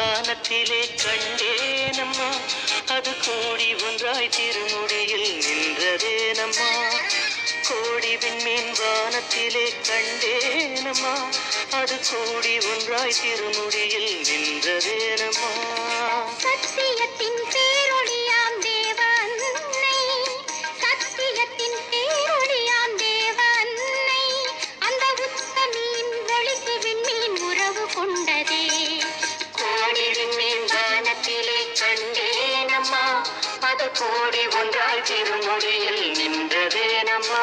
வானத்திலே கண்டேனம்மா, அது கூடி ஒன்றாய் திருமுடியில் நின்றதேனம்மா. கோடி விண்மீன் வானத்திலே கண்டேனம்மா, அது கூடி ஒன்றாய் திருமுடியில் நின்றதேனம்மா. சத்தியத்தின் பேரொளியாம் தேவ அன்னை, சத்தியத்தின் பேரொளியாம் தேவ அன்னை, அந்த உத்தமியின் ஒளிக்கு விண்மீன் உறவு கொண்டதே. கோடி விண்மீன் வானத்திலே கண்டேனம்மா, அது கோடி ஒன்றாய் திருமுடியில் நின்றதேனம்மா.